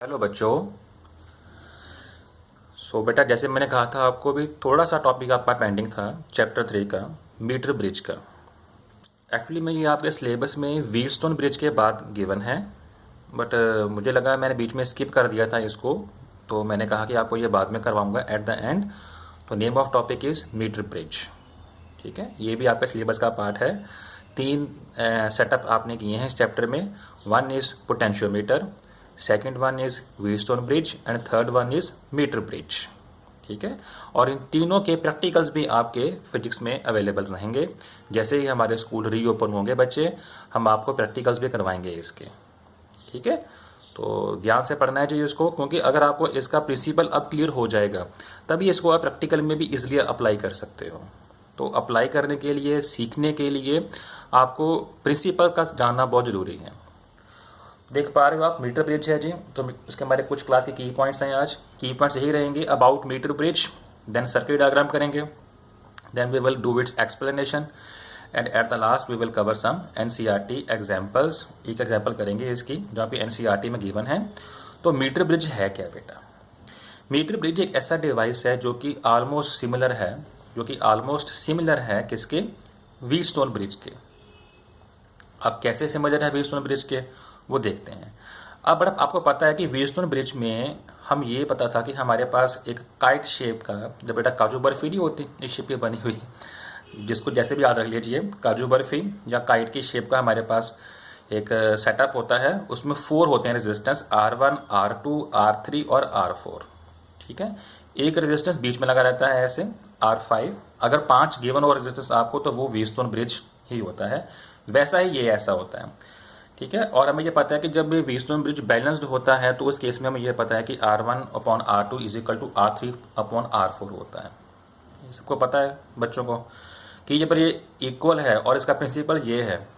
Hello बच्चों। बेटा, जैसे मैंने कहा था आपको भी थोड़ा सा टॉपिक आपका पेंडिंग था चैप्टर 3 का, मीटर ब्रिज का। एक्चुअली में ये आपके सिलेबस में व्हीटस्टोन ब्रिज के बाद गिवन है, बट मुझे लगा मैंने बीच में स्किप कर दिया था इसको, तो मैंने कहा कि आपको ये बाद में करवाऊंगा एट द एंड। तो name of topic is metre bridge. ठीक है, ये भी आपके सिलेबस का पार्ट है। तीन सेटअप आपने किए हैं इस चैप्टर में। One is potentiometer, second one is Wheatstone bridge and third one is metre bridge. ठीक है, और इन तीनों के प्रैक्टिकल्स भी आपके फिजिक्स में अवेलेबल रहेंगे। जैसे ही हमारे स्कूल रीओपन होंगे बच्चे, हम आपको प्रैक्टिकल्स भी करवाएंगे इसके। ठीक है, तो ध्यान से पढ़ना है जी इसको, क्योंकि अगर आपको इसका प्रिंसिपल अब क्लियर हो जाएगा तभी इसको आप प्रैक्टिकल में भी इजीली अप्लाई कर सकते हो। तो अप्लाई करने के लिए, सीखने के लिए आपको प्रिंसिपल का जानना बहुत ज़रूरी है। देख पा रहे हो आप, मीटर ब्रिज है जी, तो इसके हमारे कुछ क्लास के की पॉइंट्स हैं। आज की पॉइंट्स यही रहेंगे: about meter bridge, then circuit diagram करेंगे, then we will do its explanation, and at the last we will cover some NCERT examples. एक एग्जाम्पल करेंगे इसकी जहाँ पे एनसीईआरटी में गिवन है। तो मीटर ब्रिज है क्या बेटा? मीटर ब्रिज एक ऐसा डिवाइस है जो कि ऑलमोस्ट सिमिलर है किसके? व्हीटस्टोन ब्रिज के। अब कैसे सिमिलर है व्हीटस्टोन ब्रिज के, वो देखते हैं। अब बड़ा आपको पता है कि व्हीटस्टोन ब्रिज में हम ये पता था कि हमारे पास एक काइट शेप का, जब बेटा काजू बर्फी नहीं होती इस शेप की बनी हुई, जिसको जैसे भी याद रख लीजिए, काजू बर्फी या काइट की शेप का हमारे पास एक सेटअप होता है। उसमें 4 होते हैं रेजिस्टेंस, R1, R2, R3 और R4। ठीक है, एक रेजिस्टेंस बीच में लगा रहता है ऐसे, R5। अगर 5 गिवन और रेजिस्टेंस आपको, तो वो व्हीटस्टोन ब्रिज ही होता है। वैसा ही ये ऐसा होता है। ठीक है, और हमें ये पता है कि जब ये व्हीटस्टोन ब्रिज बैलेंस्ड होता है तो उस केस में हमें ये पता है कि R1/R2 is equal to R3/R4 होता है। ये सबको पता है बच्चों को कि ये पर ये इक्वल है, और इसका प्रिंसिपल ये है,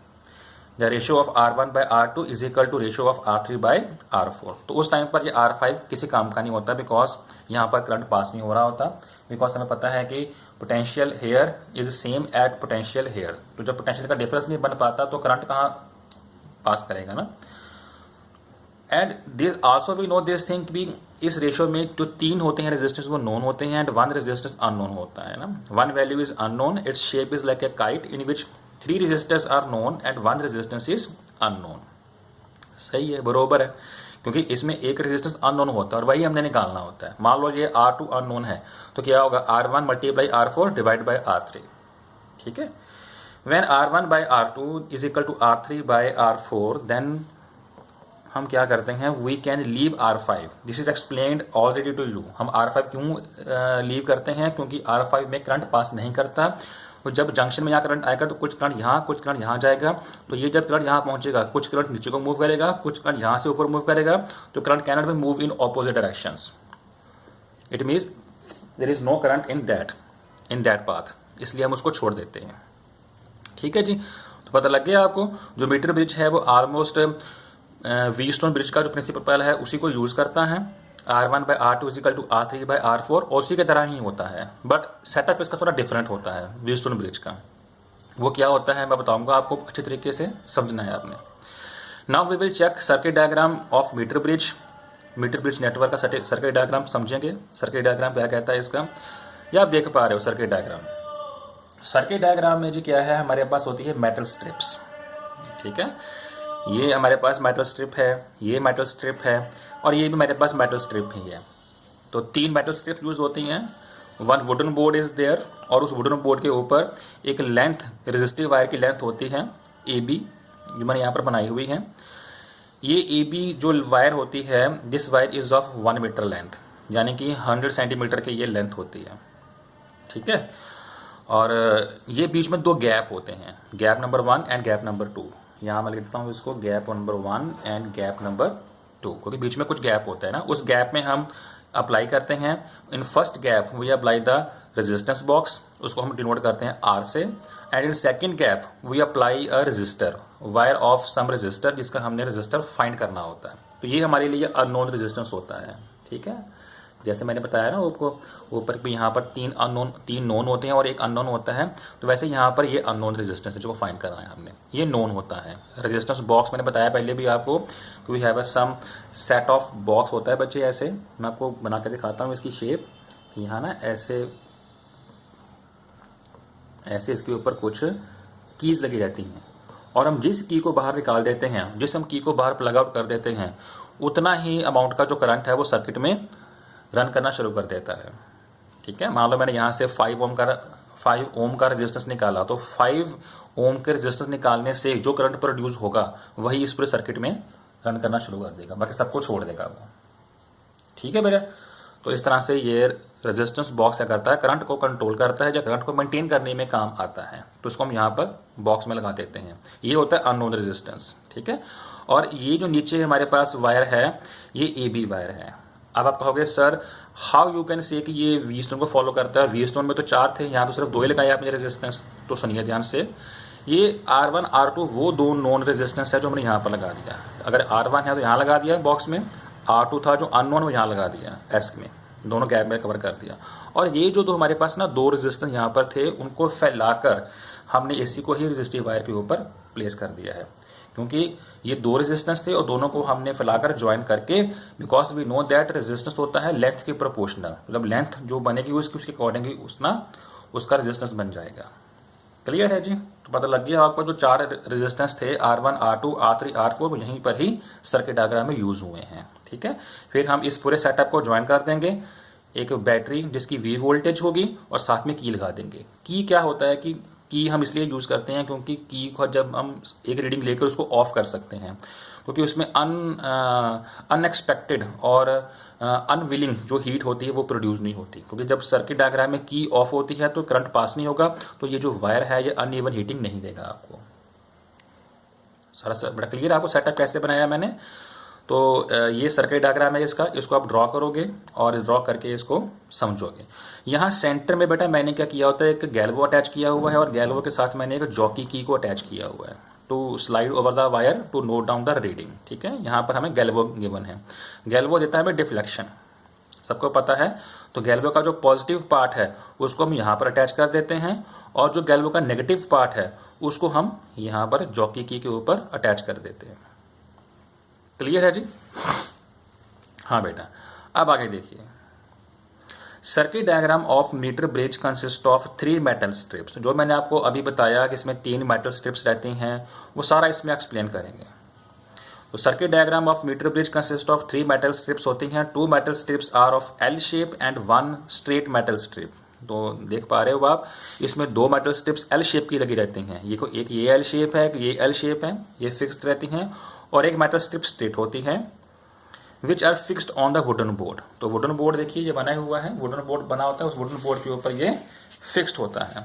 the ratio of R1/R2 is equal to ratio of R3/R4। तो उस टाइम पर ये R5 किसी काम का नहीं होता, बिकॉज यहाँ पर करंट पास नहीं हो रहा होता। बिकॉज हमें पता है कि potential here is same at potential here. तो जब पोटेंशियल का डिफरेंस नहीं बन पाता तो करंट कहाँ पास करेगा ना। And this also we know this thing भी, इस रेशियो में जो 3 होते हैं रेजिस्टेंस वो नोन होते हैं, एंड 1 रेजिस्टेंस अननोन होता है ना। 1 value is unknown, its shape is like a kite in which 3 resistance R known and 1 resistance is unknown. सही है, बरोबर है, क्योंकि इसमें एक रेजिस्टेंस अननोन होता है और वही हमने निकालना होता है। मान लो ये R2 अननोन है, तो क्या होगा? R1 multiply R4 divide by R3। ठीक है, when R1/R2 is equal to R3/R4, then हम क्या करते हैं? We can leave R5। This is explained already to you. हम R5 क्यों लीव करते हैं? क्योंकि R5 में करंट पास नहीं करता। तो जब जंक्शन में यहाँ करंट आएगा तो कुछ करंट यहाँ, कुछ करंट यहाँ जाएगा। तो ये जब करंट यहाँ पहुंचेगा, कुछ करंट नीचे को मूव करेगा, कुछ करंट यहाँ से ऊपर मूव करेगा। तो current cannot be move in opposite directions. It means there is no current in that path, इसलिए हम उसको छोड़ देते हैं। ठीक है जी, तो पता लग गया आपको। जो मीटर ब्रिज है वो ऑलमोस्ट व्हीटस्टोन ब्रिज का जो प्रिंसिपल है उसी को यूज करता है। R1/R2 is equal to R3/R4, और उसी की तरह ही होता है, बट सेटअप इसका थोड़ा डिफरेंट होता है व्हीटस्टोन ब्रिज का। वो क्या होता है मैं बताऊंगा आपको, अच्छी तरीके से समझना है आपने। Now we will check circuit diagram of metre bridge network का सर्किट डायग्राम समझेंगे। सर्किट डायग्राम क्या कहता है इसका, ये आप देख पा रहे हो। सर्किट डायग्राम में जी क्या है, हमारे पास होती है मेटल स्ट्रिप्स। ठीक है, ये हमारे पास मेटल स्ट्रिप है, ये मेटल स्ट्रिप है, और ये भी मेरे पास मेटल स्ट्रिप ही है। तो 3 मेटल स्ट्रिप यूज होती हैं। 1 वुडन बोर्ड इज देयर, और उस वुडन बोर्ड के ऊपर एक लेंथ, रेजिस्टिव वायर की लेंथ होती है AB, जो मैंने यहाँ पर बनाई हुई है। ये AB जो वायर होती है, this wire is of 1 metre length, यानी कि 100 सेंटीमीटर की ये लेंथ होती है। ठीक है, और ये बीच में 2 गैप होते हैं, gap number 1 and gap number 2। यहाँ मैं लिखता हूँ इसको gap number 1 and gap number 2, क्योंकि बीच में कुछ गैप होता है ना। उस गैप में हम अप्लाई करते हैं, in first gap we apply the resistance box, उसको हम डिनोट करते हैं R से, and in second gap we apply a resistor, wire of some resistor, जिसका हमने रेजिस्टर फाइंड करना होता है। तो ये हमारे लिए अननोन रेजिस्टेंस होता है। ठीक है, जैसे मैंने बताया ना आपको ऊपर भी, यहाँ पर तीन नोन होते हैं और एक अननोन होता है, तो वैसे यहाँ पर ये अननोन रेजिस्टेंस है जो फाइंड करना है हमने, ये नोन होता है। रेजिस्टेंस बॉक्स मैंने बताया पहले भी आपको कि we have a some set of box होता है बच्चे, ऐसे मैं आपको बना के दिखाता हूँ इसकी शेप। यहाँ ना ऐसे ऐसे इसके ऊपर कुछ कीज लगी रहती हैं, और हम जिस की को बाहर निकाल देते हैं, जिस हम की को बाहर प्लग आउट कर देते हैं, उतना ही अमाउंट का जो करंट है वो सर्किट में रन करना शुरू कर देता है। ठीक है, मान लो मैंने यहाँ से 5 ओम का रेजिस्टेंस निकाला, तो 5 ओम के रेजिस्टेंस निकालने से जो करंट प्रोड्यूस होगा वही इस पूरे सर्किट में रन करना शुरू कर देगा, बाकी सबको छोड़ देगा वो। ठीक है बेटा, तो इस तरह से ये रेजिस्टेंस बॉक्स क्या करता है, करंट को कंट्रोल करता है, जो करंट को मेंटेन करने में काम आता है, तो इसको हम यहाँ पर बॉक्स में लगा देते हैं। ये होता है अननोन रेजिस्टेंस। ठीक है, और ये जो नीचे हमारे पास वायर है ये ए बी वायर है। अब आप कहोगे सर हाउ यू कैन से कि ये वी स्टोन को फॉलो करता है, वी स्टोन में तो 4 थे, यहाँ तो सिर्फ 2 ही लगाए आपने रेजिस्टेंस। तो सुनिए ध्यान से, ये R1 R2 वो 2 नॉन रेजिस्टेंस है जो हमने यहाँ पर लगा दिया। अगर R1 है तो यहाँ लगा दिया बॉक्स में, R2 था जो अननोन वो यहाँ लगा दिया एस में, दोनों गैप में कवर कर दिया। और ये जो 2 हमारे पास ना 2 रेजिस्टेंस यहाँ पर थे, उनको फैलाकर हमने इसी को ही रेजिस्टिव वायर के ऊपर प्लेस कर दिया है, क्योंकि ये 2 रेजिस्टेंस थे और दोनों को हमने फैलाकर ज्वाइन करके, because we know that resistance होता है लेंथ के प्रोपोर्शनल, मतलब लेंथ जो बनेगी उसके अकॉर्डिंग उसका रेजिस्टेंस बन जाएगा। क्लियर है जी? तो पता लग गया आपको, जो 4 रेजिस्टेंस थे R1 R2 R3 R4 वो यहीं पर ही सर्किट डायग्राम में यूज हुए हैं। ठीक है, फिर हम इस पूरे सेटअप को ज्वाइन कर देंगे, एक बैटरी जिसकी V वोल्टेज होगी और साथ में की लगा देंगे। की क्या होता है कि की हम इसलिए यूज करते हैं क्योंकि की को जब हम एक रीडिंग लेकर उसको ऑफ कर सकते हैं, क्योंकि उसमें अनएक्सपेक्टेड और अनविलिंग जो हीट होती है वो प्रोड्यूस नहीं होती, क्योंकि जब सर्किट डायग्राम में की ऑफ होती है तो करंट पास नहीं होगा, तो ये जो वायर है ये अनइवन हीटिंग नहीं देगा आपको। सारा बड़ा क्लियर आपको सेटअप कैसे बनाया मैंने। तो ये सर्किट डायग्राम है इसको आप ड्रॉ करोगे और ड्रॉ करके इसको समझोगे। यहाँ सेंटर में बेटा मैंने क्या किया होता है, एक गैल्वो अटैच किया हुआ है और गैल्वो के साथ मैंने एक जॉकी की को अटैच किया हुआ है to slide over the wire to note down the reading. ठीक है, यहाँ पर हमें गैल्वो गिवन है, गैल्वो देता है हमें डिफ्लेक्शन, सबको पता है। तो गैल्वो का जो पॉजिटिव पार्ट है उसको हम यहाँ पर अटैच कर देते हैं, और जो गैल्वो का नेगेटिव पार्ट है उसको हम यहाँ पर जॉकी की के ऊपर अटैच कर देते हैं। क्लियर है जी? हाँ बेटा, अब आगे देखिए। Circuit diagram of metre bridge consist of 3 metal strips. जो मैंने आपको अभी बताया कि इसमें 3 मेटल स्ट्रिप्स रहती हैं, वो सारा इसमें एक्सप्लेन करेंगे। तो circuit diagram of metre bridge consist of 3 metal strips होती हैं। 2 metal strips are of L shape and 1 straight metal strip. तो देख पा रहे हो आप, इसमें 2 मेटल स्ट्रिप्स एल शेप की लगी रहती हैं। एक ये एल शेप है, ये एल शेप है, ये फिक्स्ड रहती हैं, और एक मेटल स्ट्रिप स्ट्रेट होती है, which are fixed on the wooden board. तो वुडन बोर्ड देखिए ये बना हुआ है, वुडन बोर्ड बना होता है, उस वुडन बोर्ड के ऊपर ये फिक्स्ड होता है।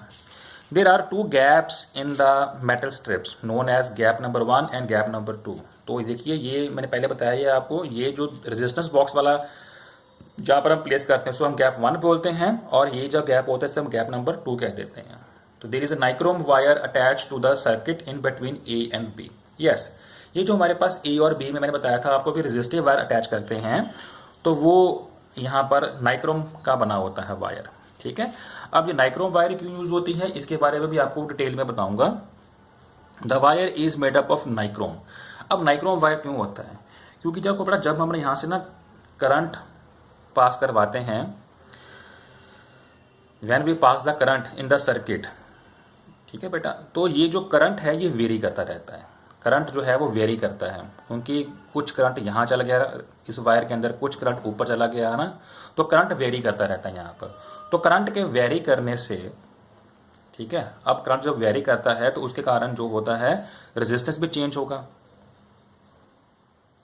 There are 2 gaps in the metal strips known as gap number 1 and gap number 2। तो देखिए ये मैंने पहले बताया ये आपको, ये जो रेजिस्टेंस बॉक्स वाला जहां पर हम प्लेस करते हैं उसको हम गैप 1 बोलते हैं, और ये जो गैप होता है इसे हम गैप नंबर 2 कह देते हैं। तो there is a nichrome wire attach to the circuit in between A and B. Yes, ये जो हमारे पास ए और बी में मैंने बताया था आपको भी रेजिस्टिव वायर अटैच करते हैं, तो वो यहाँ पर नाइक्रोम का बना होता है वायर। ठीक है, अब ये नाइक्रोम वायर क्यों यूज होती है इसके बारे में भी आपको डिटेल में बताऊंगा। The wire is made up of nichrome. अब नाइक्रोम वायर क्यों होता है, क्योंकि जब हमने यहाँ से ना करंट पास करवाते हैं, when we pass the current in the circuit, ठीक है बेटा, तो ये जो करंट है ये वेरी करता रहता है। करंट जो है वो वेरी करता है, क्योंकि कुछ करंट यहाँ चला गया इस वायर के अंदर, कुछ करंट ऊपर चला गया है ना, तो करंट वेरी करता रहता है यहाँ पर। तो करंट के वेरी करने से, ठीक है, अब करंट जब वेरी करता है तो उसके कारण जो होता है रेजिस्टेंस भी चेंज होगा।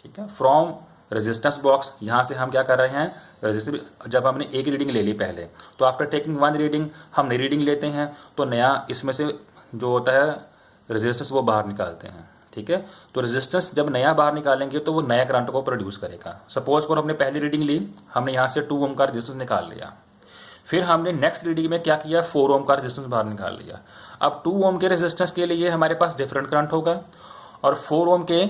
ठीक है, फ्रॉम रेजिस्टेंस बॉक्स यहाँ से हम क्या कर रहे हैं, रेजिस्टेंस जब हमने एक रीडिंग ले ली पहले, तो आफ्टर टेकिंग 1 रीडिंग हम नई रीडिंग लेते हैं, तो नया इसमें से जो होता है रेजिस्टेंस वो बाहर निकालते हैं। ठीक है, तो रेजिस्टेंस जब नया बाहर निकालेंगे तो वो नया करंट को प्रोड्यूस करेगा। सपोज को हमने पहली रीडिंग ली, हमने यहाँ से 2 ओम का रेजिस्टेंस निकाल लिया, फिर हमने नेक्स्ट रीडिंग में क्या किया, 4 ओम का रेजिस्टेंस बाहर निकाल लिया। अब 2 ओम के रेजिस्टेंस के लिए हमारे पास डिफरेंट करंट होगा, और 4 ओम के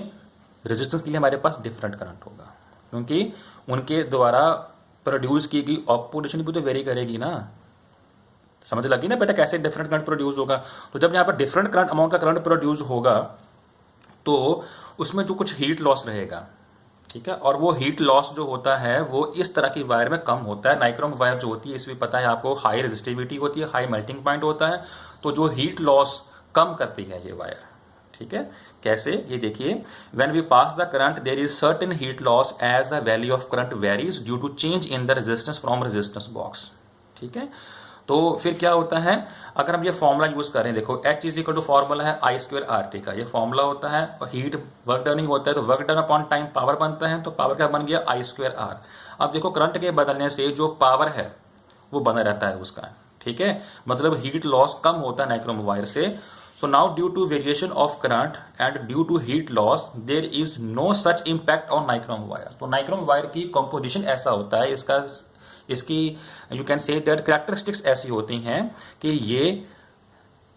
रेजिस्टेंस के लिए हमारे पास डिफरेंट करंट होगा, क्योंकि उनके द्वारा प्रोड्यूस की गई ऑपोजिशन भी तो वेरी करेगी ना। समझ लगी ना बेटा कैसे डिफरेंट करंट प्रोड्यूस होगा। तो जब यहाँ पर डिफरेंट करंट अमाउंट का करंट प्रोड्यूस होगा तो उसमें जो कुछ हीट लॉस रहेगा, ठीक है, और वो हीट लॉस जो होता है वो इस तरह की वायर में कम होता है। नाइक्रोम वायर जो होती है इसमें पता है आपको हाई रेजिस्टिविटी होती है, हाई मेल्टिंग पॉइंट होता है, तो जो हीट लॉस कम करती है ये वायर। ठीक है, कैसे, ये देखिए, when we pass the current there is certain heat loss as the value of current varies due to change in the resistance from resistance box. ठीक है, तो फिर क्या होता है, अगर हम ये फॉर्मूला यूज करें, देखो H is equal to formula है I स्क्वायर RT का, ये फॉर्मूला होता है, और हीट वर्क डन ही होता है, तो work done upon time power बनता है, तो पावर क्या बन गया I स्क्वायर R। अब देखो करंट के बदलने से जो पावर है वो बना रहता है उसका। ठीक है, मतलब हीट लॉस कम होता है नाइक्रोम वायर से। So now due to variation of current and due to heat loss there is no such impact on nichrome wire. तो नाइक्रोम वायर की कंपोजिशन ऐसा होता है, इसकी you can say that characteristics ऐसी होती हैं कि ये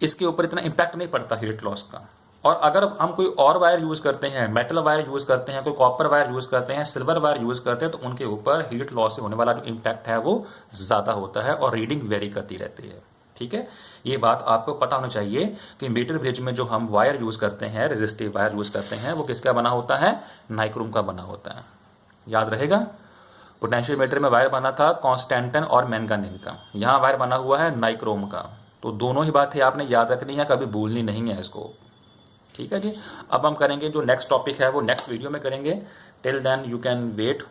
इसके ऊपर इतना इम्पैक्ट नहीं पड़ता हीट लॉस का। और अगर हम कोई और वायर यूज करते हैं, मेटल वायर यूज करते हैं, कोई कॉपर वायर यूज करते हैं, सिल्वर वायर यूज करते हैं, तो उनके ऊपर हीट लॉस से होने वाला जो इम्पैक्ट है वो ज्यादा होता है और रीडिंग वेरी करती रहती है। ठीक है, ये बात आपको पता होनी चाहिए कि मीटर ब्रिज में जो हम वायर यूज करते हैं, रेजिस्टिव वायर यूज करते हैं, वो किसका बना होता है, नाइक्रोम का बना होता है। याद रहेगा, पोटेंशियोमीटर में वायर बना था कॉन्स्टेंटन और मैंगानीन का, यहाँ वायर बना हुआ है नाइक्रोम का। तो दोनों ही बातें आपने याद रखनी है, कभी भूलनी नहीं है इसको। ठीक है जी, अब हम करेंगे जो नेक्स्ट टॉपिक है वो नेक्स्ट वीडियो में करेंगे। Till then you can wait